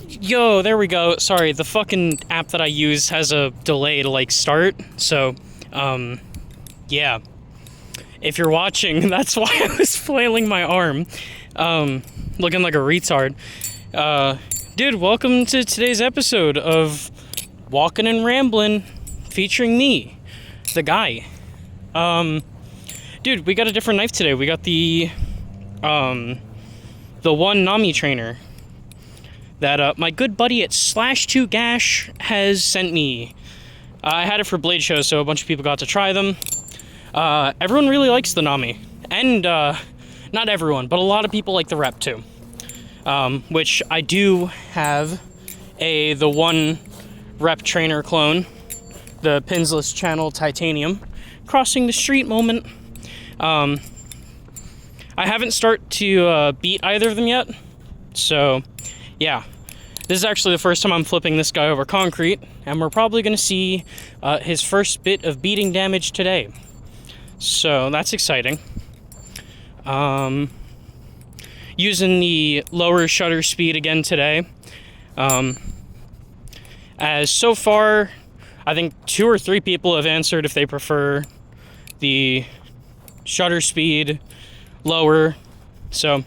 Yo, there we go. Sorry, the fucking app that I use has a delay to, like, start. So, yeah. If you're watching, that's why I was flailing my arm. Looking like a retard. Dude, welcome to today's episode of Walkin' and Ramblin', featuring me, the guy. Dude, we got a different knife today. We got the one Nami trainer that my good buddy at /2 Gash has sent me. I had it for blade shows, so a bunch of people got to try them. Everyone really likes the Nami, and not everyone, but a lot of people like the Rep too. Which I do have the one Rep trainer clone, the Pinsless Channel Titanium, crossing the street moment. I haven't started to beat either of them yet, so yeah. This is actually the first time I'm flipping this guy over concrete, and we're probably going to see his first bit of beating damage today. So that's exciting. Using the lower shutter speed again today. As so far, I think 2 or 3 people have answered if they prefer the shutter speed lower. So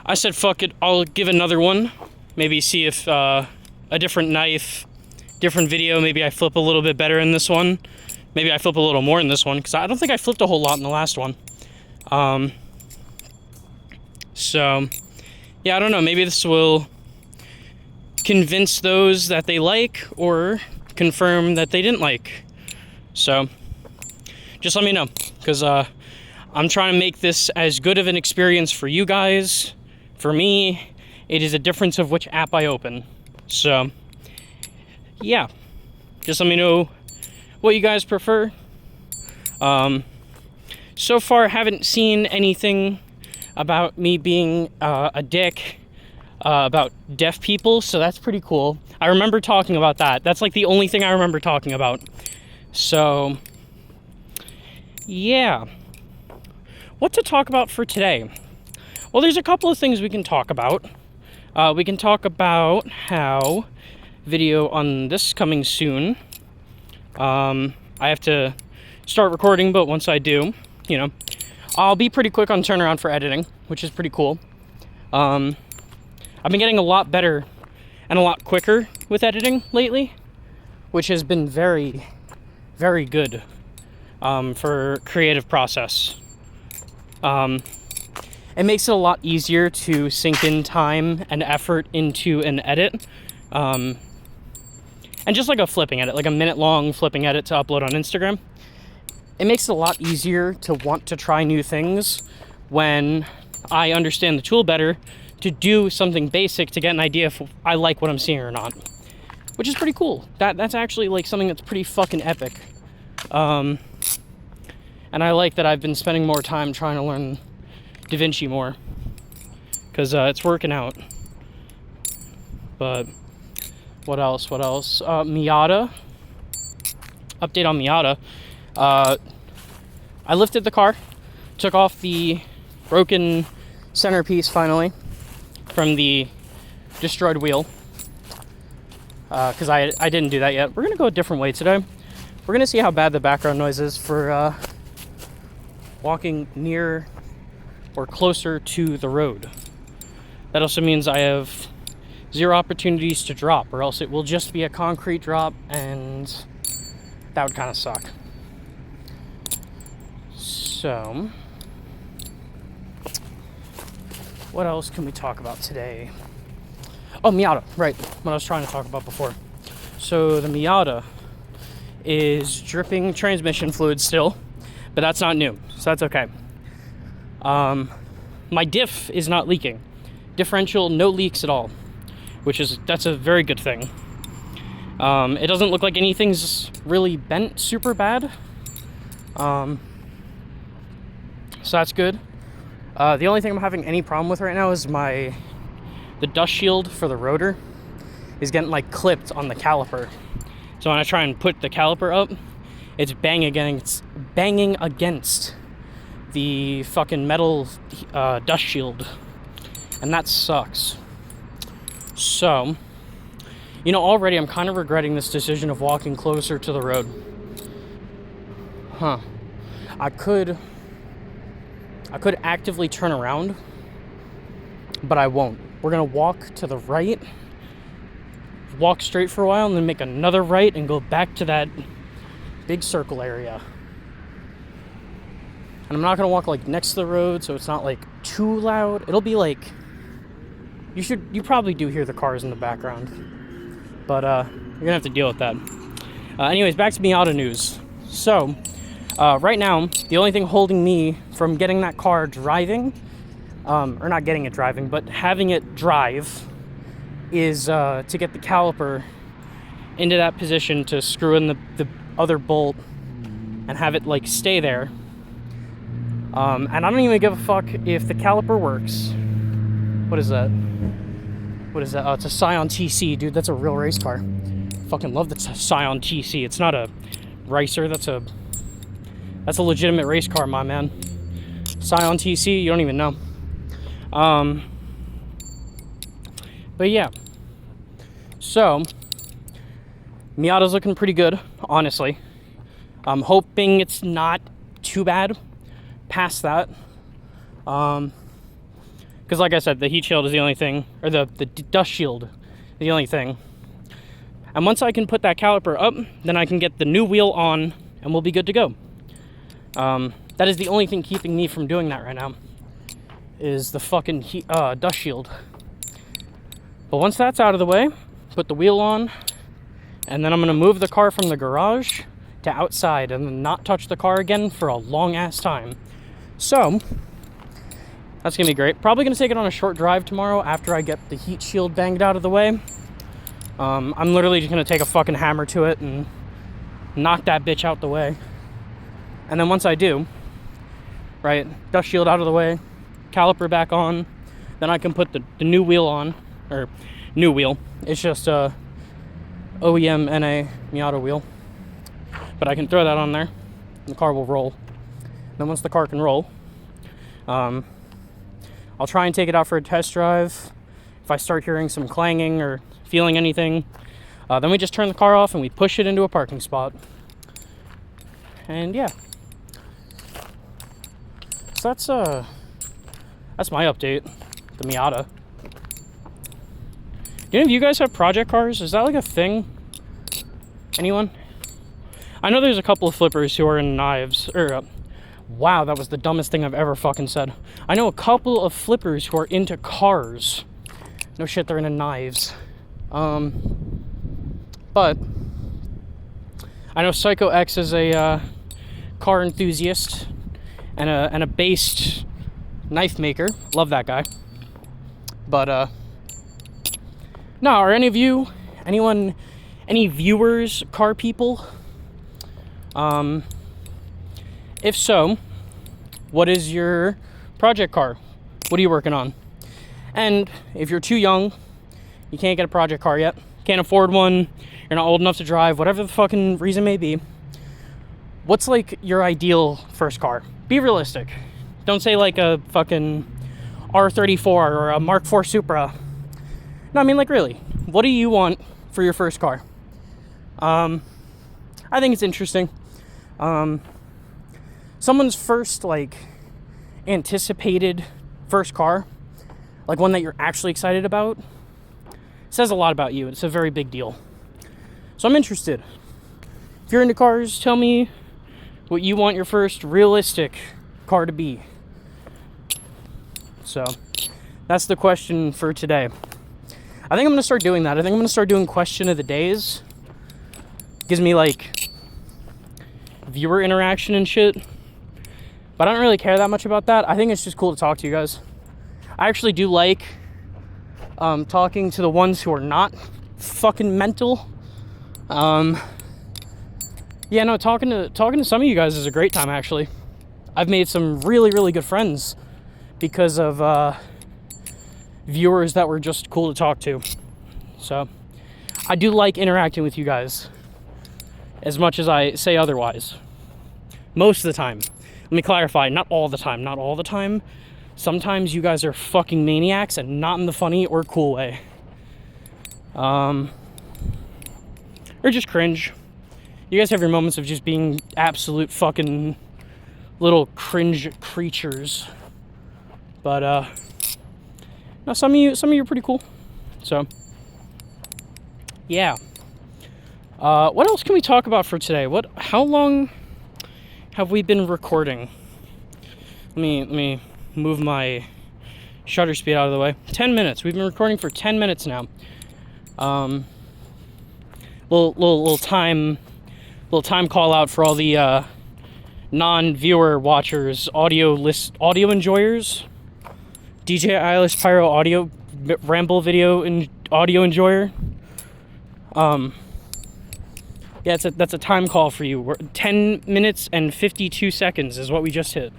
I said, fuck it, I'll give another one. Maybe see if a different knife, different video, maybe I flip a little bit better in this one. Maybe I flip a little more in this one, because I don't think I flipped a whole lot in the last one. So, yeah, I don't know. Maybe this will convince those that they like, or confirm that they didn't like. So, just let me know, because I'm trying to make this as good of an experience for you guys. For me, it is a difference of which app I open. So, yeah. Just let me know what you guys prefer. So far, I haven't seen anything about me being a dick about deaf people, so that's pretty cool. I remember talking about that. That's like the only thing I remember talking about. So, yeah. What to talk about for today? Well, there's a couple of things we can talk about. We can talk about how video on this coming soon. I have to start recording, but once I do, you know, I'll be pretty quick on turnaround for editing, which is pretty cool. I've been getting a lot better and a lot quicker with editing lately, which has been very, very good for creative process. It makes it a lot easier to sink in time and effort into an edit. And just like a flipping edit, like a minute-long flipping edit to upload on Instagram. It makes it a lot easier to want to try new things when I understand the tool better to do something basic to get an idea if I like what I'm seeing or not. Which is pretty cool. That's actually like something that's pretty fucking epic. And I like that I've been spending more time trying to learn DaVinci more, because it's working out. But what else? Miata. Update on Miata. I lifted the car, took off the broken centerpiece finally from the destroyed wheel, because I didn't do that yet. We're gonna go a different way today. We're gonna see how bad the background noise is for walking near or closer to the road. That also means I have 0 opportunities to drop, or else it will just be a concrete drop, and that would kind of suck. So, what else can we talk about today? Oh, Miata, right, what I was trying to talk about before. So the Miata is dripping transmission fluid still, but that's not new, so that's okay. My diff is not leaking. Differential, no leaks at all, that's a very good thing. It doesn't look like anything's really bent super bad. So that's good. The only thing I'm having any problem with right now is the dust shield for the rotor is getting like clipped on the caliper. So when I try and put the caliper up, it's banging against the fucking metal dust shield, and that sucks. So, you know, already I'm kind of regretting this decision of walking closer to the road. I could actively turn around, but I won't. We're gonna walk to the right, walk straight for a while, and then make another right and go back to that big circle area. And I'm not gonna walk like next to the road, so it's not like too loud. It'll be like, you probably do hear the cars in the background, but you're gonna have to deal with that. Anyways, back to Miata news. So, right now, the only thing holding me from getting that car driving, or not getting it driving, but having it drive, is to get the caliper into that position to screw in the other bolt and have it like stay there. And I don't even give a fuck if the caliper works. What is that? What is that? Oh, it's a Scion TC, dude. That's a real race car. Fucking love the Scion TC. It's not a racer. That's a legitimate race car, my man. Scion TC, you don't even know. But yeah. So, Miata's looking pretty good, honestly. I'm hoping it's not too bad past that. Because like I said, the heat shield is the only thing, or the dust shield, the only thing. And once I can put that caliper up, then I can get the new wheel on, and we'll be good to go. That is the only thing keeping me from doing that right now, is the fucking dust shield. But once that's out of the way, put the wheel on, and then I'm gonna move the car from the garage to outside and then not touch the car again for a long ass time. So, that's gonna be great. Probably gonna take it on a short drive tomorrow after I get the heat shield banged out of the way. I'm literally just gonna take a fucking hammer to it and knock that bitch out the way. And then once I do, right, dust shield out of the way, caliper back on, then I can put the new wheel on, or new wheel. It's just a OEM NA Miata wheel. But I can throw that on there, and the car will roll. Then once the car can roll, I'll try and take it out for a test drive. If I start hearing some clanging or feeling anything, then we just turn the car off and we push it into a parking spot. And yeah. So that's my update, the Miata. Do any of you guys have project cars? Is that like a thing? Anyone? I know there's a couple of flippers who are in knives, or wow, that was the dumbest thing I've ever fucking said. I know a couple of flippers who are into cars. No shit, they're into knives. But I know Psycho X is a car enthusiast and a based knife maker. Love that guy. But no, are any of you, any viewers, car people? If so, what is your project car? What are you working on? And if you're too young, you can't get a project car yet, can't afford one, you're not old enough to drive, whatever the fucking reason may be, what's like your ideal first car? Be realistic. Don't say like a fucking R34 or a Mark IV Supra. No, I mean like really, what do you want for your first car? I think it's interesting. Someone's first like anticipated first car, like one that you're actually excited about, says a lot about you. It's a very big deal. So I'm interested. If you're into cars, tell me what you want your first realistic car to be. So that's the question for today. I think I'm gonna start doing that. I think I'm gonna start doing question of the days. Gives me like viewer interaction and shit. But I don't really care that much about that. I think it's just cool to talk to you guys. I actually do like talking to the ones who are not fucking mental. Yeah, no, talking to some of you guys is a great time, actually. I've made some really, really good friends because of viewers that were just cool to talk to. So I do like interacting with you guys as much as I say otherwise. Most of the time. Let me clarify, not all the time. Not all the time. Sometimes you guys are fucking maniacs, and not in the funny or cool way. Or just cringe. You guys have your moments of just being absolute fucking little cringe creatures. But no, some of you are pretty cool. So yeah. What else can we talk about for today? How long have we been recording? Let me move my shutter speed out of the way. 10 minutes. We've been recording for 10 minutes now. Little time call out for all the non-viewer watchers, audio enjoyers. DJ Eilish Pyro audio ramble video and audio enjoyer. Yeah, that's a time call for you. 10 minutes and 52 seconds is what we just hit.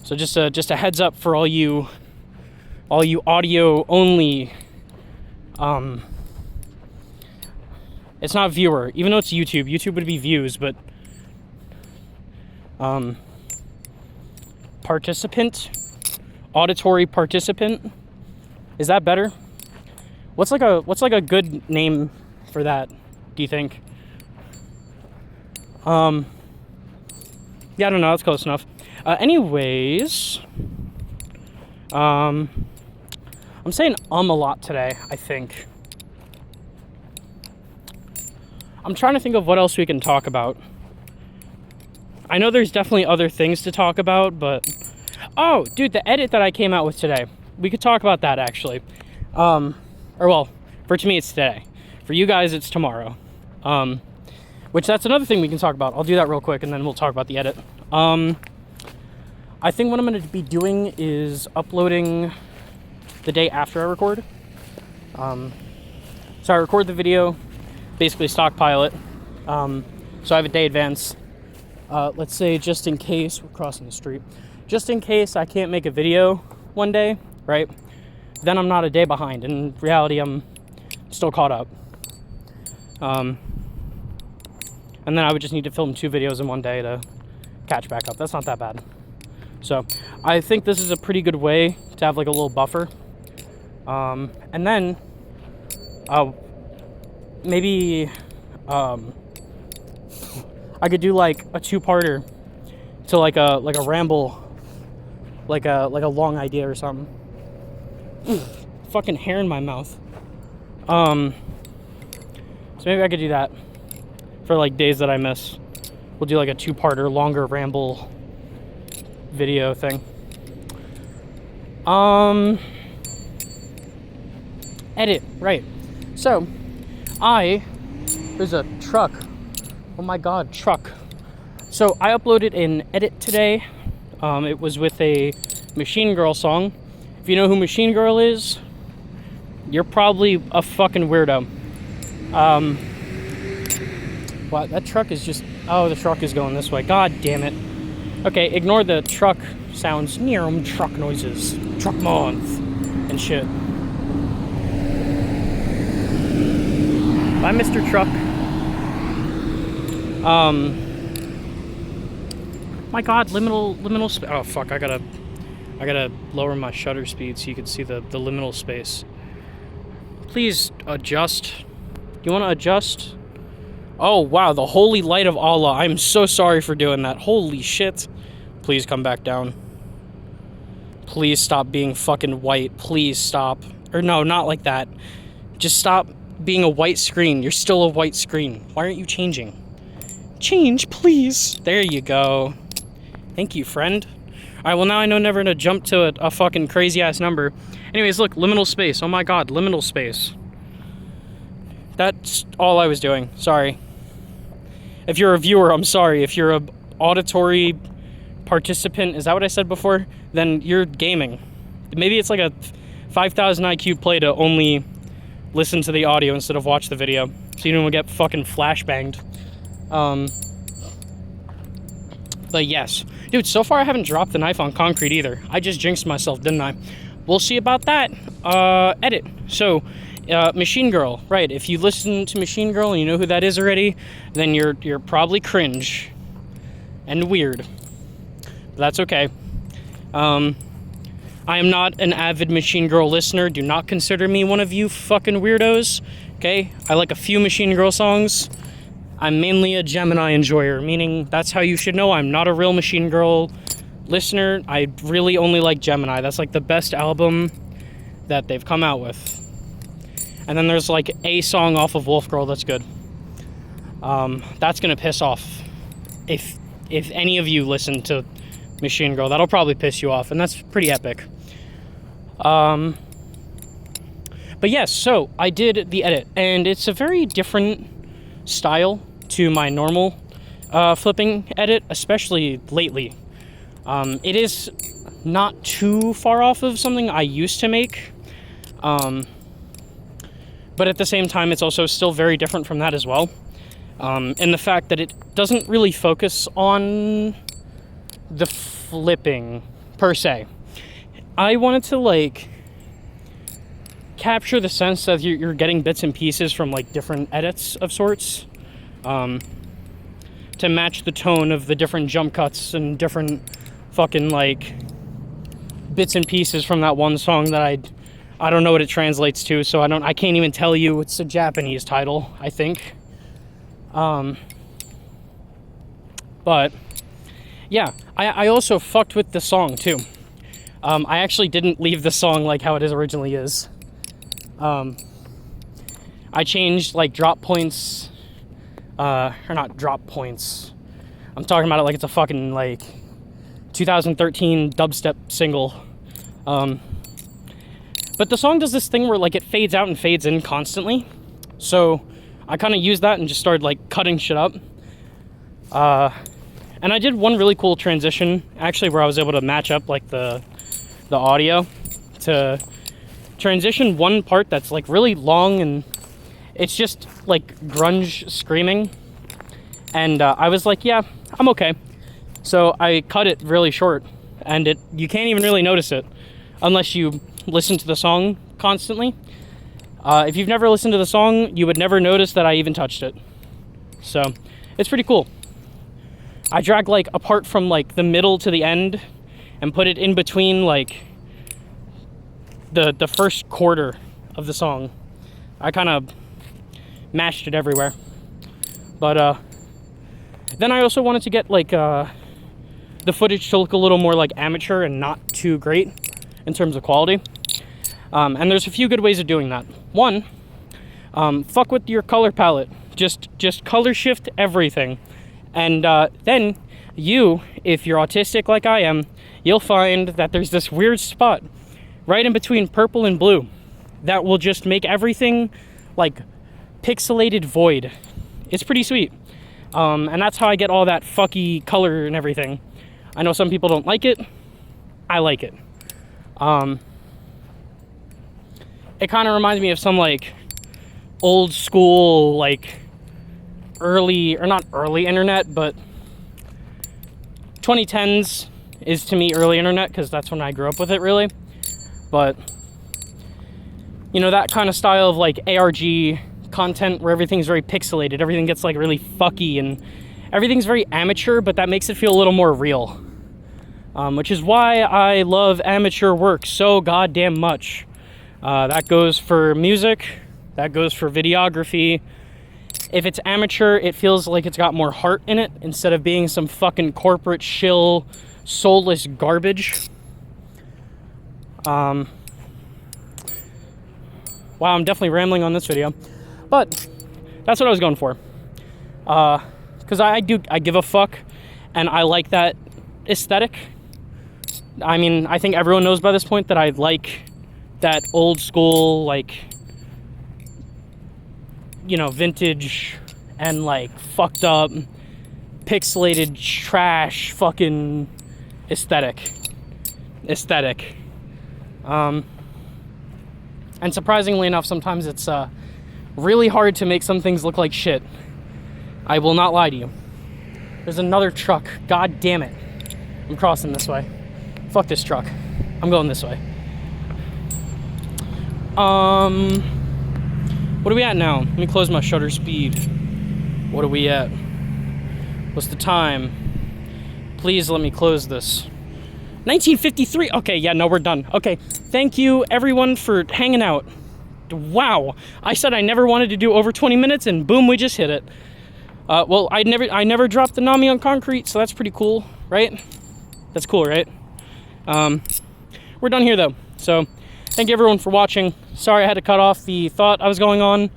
So just a heads up for all you audio only. It's not viewer, even though it's YouTube. YouTube would be views, but participant, auditory participant. Is that better? What's like a good name for that? Do you think? Yeah, I don't know. That's close enough. Anyways, I'm saying a lot today, I think. I'm trying to think of what else we can talk about. I know there's definitely other things to talk about, but... Oh, dude, the edit that I came out with today. We could talk about that, actually. Or, well, to me, it's today. For you guys, it's tomorrow. Which, that's another thing we can talk about. I'll do that real quick, and then we'll talk about the edit. I think what I'm going to be doing is uploading the day after I record. So I record the video, basically stockpile it. So I have a day advance. Let's say just in case, we're crossing the street, just in case I can't make a video one day, right? Then I'm not a day behind. In reality, I'm still caught up. And then I would just need to film 2 videos in one day to catch back up. That's not that bad. So I think this is a pretty good way to have like a little buffer. And then maybe I could do like a 2-parter to like a ramble, like a long idea or something. Fucking hair in my mouth. So maybe I could do that for like days that I miss. We'll do like a 2-parter, longer ramble video thing. Edit, right. So there's a truck. Oh my god, truck. So I uploaded an edit today. It was with a Machine Girl song. If you know who Machine Girl is, you're probably a fucking weirdo. Wow, that truck is just... Oh, the truck is going this way. God damn it. Okay, ignore the truck sounds. Truck noises. Truck month. And shit. Bye, Mr. Truck. My god, liminal space. Oh, fuck, I gotta lower my shutter speed so you can see the liminal space. Please adjust. You want to adjust? Oh, wow, the holy light of Allah. I'm so sorry for doing that. Holy shit. Please come back down. Please stop being fucking white. Please stop. Or no, not like that. Just stop being a white screen. You're still a white screen. Why aren't you changing? Change, please. There you go. Thank you, friend. Alright, well, now I know never to jump to a fucking crazy-ass number. Anyways, look, liminal space. Oh my god, liminal space. That's all I was doing. Sorry. If you're a viewer, I'm sorry. If you're a auditory participant, is that what I said before? Then you're gaming. Maybe it's like a 5,000 IQ play to only listen to the audio instead of watch the video, so you don't get fucking flashbanged. But yes. Dude, so far I haven't dropped the knife on concrete either. I just jinxed myself, didn't I? We'll see about that. Edit. So, Machine Girl. Right, if you listen to Machine Girl and you know who that is already, then you're probably cringe. And weird. But that's okay. I am not an avid Machine Girl listener. Do not consider me one of you fucking weirdos, okay? I like a few Machine Girl songs. I'm mainly a Gemini enjoyer, meaning that's how you should know I'm not a real Machine Girl listener. I really only like Gemini. That's like the best album that they've come out with. And then there's like a song off of Wolf Girl that's good. That's gonna piss off if any of you listen to Machine Girl. That'll probably piss you off, and that's pretty epic. But yes, so I did the edit, and it's a very different style to my normal flipping edit, especially lately. It is not too far off of something I used to make, but at the same time, it's also still very different from that as well. And the fact that it doesn't really focus on the flipping per se. I wanted to like capture the sense that you're getting bits and pieces from like different edits of sorts, to match the tone of the different jump cuts and different fucking like bits and pieces from that one song that I don't know what it translates to, so I can't even tell you. It's a Japanese title, I think. But yeah, I also fucked with the song too. I actually didn't leave the song like how it originally is. I changed like drop points, or not drop points. I'm talking about it like it's a fucking like 2013 dubstep single. But the song does this thing where like it fades out and fades in constantly. So I kind of used that and just started like cutting shit up. And I did one really cool transition actually where I was able to match up like the audio to transition one part that's like really long and it's just like grunge screaming. And I was like, yeah, I'm okay. So I cut it really short, and you can't even really notice it unless you listen to the song constantly. If you've never listened to the song, you would never notice that I even touched it. So it's pretty cool. I dragged like apart from like the middle to the end and put it in between like the first quarter of the song. I kind of mashed it everywhere. But then I also wanted to get like the footage to look a little more like amateur and not too great in terms of quality. And there's a few good ways of doing that. One, fuck with your color palette. Just color shift everything. And then you, if you're autistic like I am, you'll find that there's this weird spot right in between purple and blue that will just make everything like pixelated void. It's pretty sweet. And that's how I get all that fucky color and everything. I know some people don't like it. I like it. It kind of reminds me of some like old school, like early, or not early internet, but 2010s is to me early internet because that's when I grew up with it really. But you know, that kind of style of like ARG content where everything's very pixelated, everything gets like really fucky and everything's very amateur, but that makes it feel a little more real. Which is why I love amateur work so goddamn much. That goes for music, that goes for videography. If it's amateur, it feels like it's got more heart in it instead of being some fucking corporate shill, soulless garbage. Wow, I'm definitely rambling on this video. But that's what I was going for. Because I give a fuck, and I like that aesthetic. I mean, I think everyone knows by this point that I like that old school, like, you know, vintage and like fucked up, pixelated trash fucking aesthetic. And surprisingly enough, sometimes it's really hard to make some things look like shit. I will not lie to you. There's another truck. God damn it. I'm crossing this way. Fuck this truck. I'm going this way. What are we at now? Let me close my shutter speed. What are we at? What's the time? Please let me close this. 1953. Okay, yeah, no, we're done. Okay, thank you everyone for hanging out. wow. I said I never wanted to do over 20 minutes, and boom, we just hit it. Well, I never dropped the Nami on concrete, so that's pretty cool, right? That's cool, right? We're done here, though. So, thank you everyone for watching. Sorry I had to cut off the thought I was going on.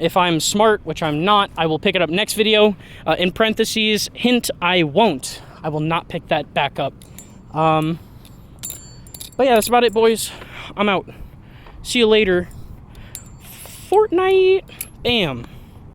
If I'm smart, which I'm not, I will pick it up next video. In parentheses, hint, I won't. I will not pick that back up. But yeah, that's about it, boys. I'm out. See you later. Fortnite. Bam.